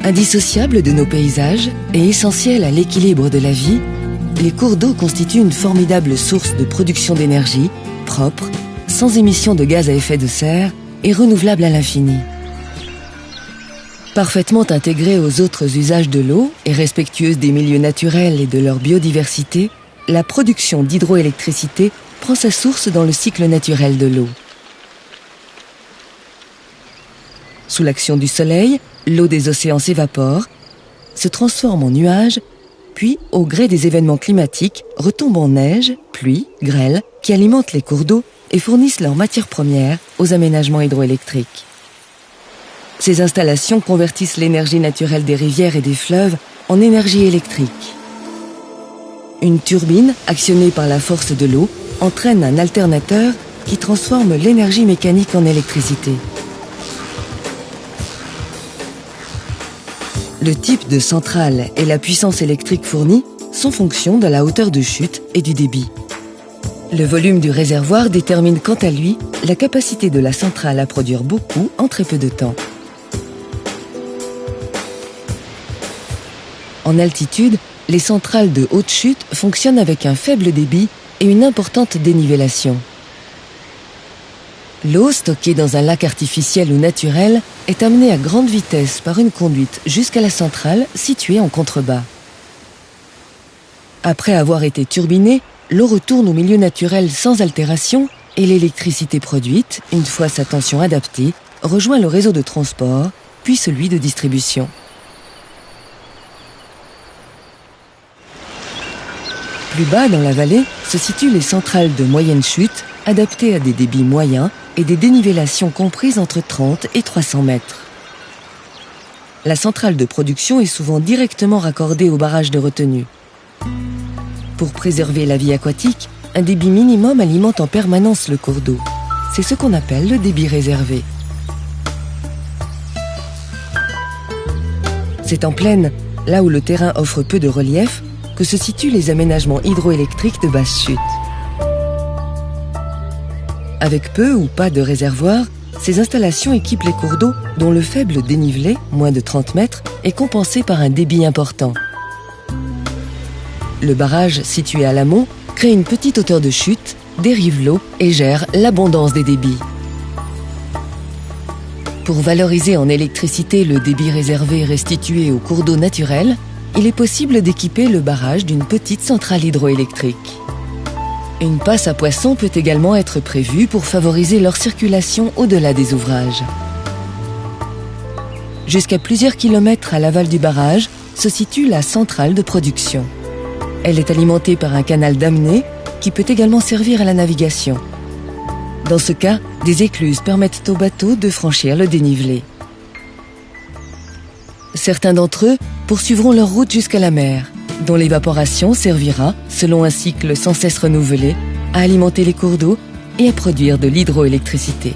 Indissociables de nos paysages et essentiels à l'équilibre de la vie, les cours d'eau constituent une formidable source de production d'énergie, propre, sans émission de gaz à effet de serre et renouvelable à l'infini. Parfaitement intégrée aux autres usages de l'eau et respectueuse des milieux naturels et de leur biodiversité, la production d'hydroélectricité prend sa source dans le cycle naturel de l'eau. Sous l'action du soleil, l'eau des océans s'évapore, se transforme en nuages, puis, au gré des événements climatiques, retombe en neige, pluie, grêle, qui alimentent les cours d'eau et fournissent leurs matières premières aux aménagements hydroélectriques. Ces installations convertissent l'énergie naturelle des rivières et des fleuves en énergie électrique. Une turbine, actionnée par la force de l'eau, entraîne un alternateur qui transforme l'énergie mécanique en électricité. Le type de centrale et la puissance électrique fournie sont fonction de la hauteur de chute et du débit. Le volume du réservoir détermine quant à lui la capacité de la centrale à produire beaucoup en très peu de temps. En altitude, les centrales de haute chute fonctionnent avec un faible débit et une importante dénivellation. L'eau stockée dans un lac artificiel ou naturel est amenée à grande vitesse par une conduite jusqu'à la centrale située en contrebas. Après avoir été turbinée, l'eau retourne au milieu naturel sans altération et l'électricité produite, une fois sa tension adaptée, rejoint le réseau de transport, puis celui de distribution. Plus bas dans la vallée se situent les centrales de moyenne chute, adaptées à des débits moyens et des dénivellations comprises entre 30 et 300 mètres. La centrale de production est souvent directement raccordée au barrage de retenue. Pour préserver la vie aquatique, un débit minimum alimente en permanence le cours d'eau. C'est ce qu'on appelle le débit réservé. C'est en plaine, là où le terrain offre peu de relief, que se situent les aménagements hydroélectriques de basse chute. Avec peu ou pas de réservoir, ces installations équipent les cours d'eau dont le faible dénivelé, moins de 30 mètres, est compensé par un débit important. Le barrage situé à l'amont crée une petite hauteur de chute, dérive l'eau et gère l'abondance des débits. Pour valoriser en électricité le débit réservé restitué aux cours d'eau naturels, il est possible d'équiper le barrage d'une petite centrale hydroélectrique. Une passe à poissons peut également être prévue pour favoriser leur circulation au-delà des ouvrages. Jusqu'à plusieurs kilomètres à l'aval du barrage se situe la centrale de production. Elle est alimentée par un canal d'amenée qui peut également servir à la navigation. Dans ce cas, des écluses permettent aux bateaux de franchir le dénivelé. Certains d'entre eux poursuivront leur route jusqu'à la mer, dont l'évaporation servira, selon un cycle sans cesse renouvelé, à alimenter les cours d'eau et à produire de l'hydroélectricité.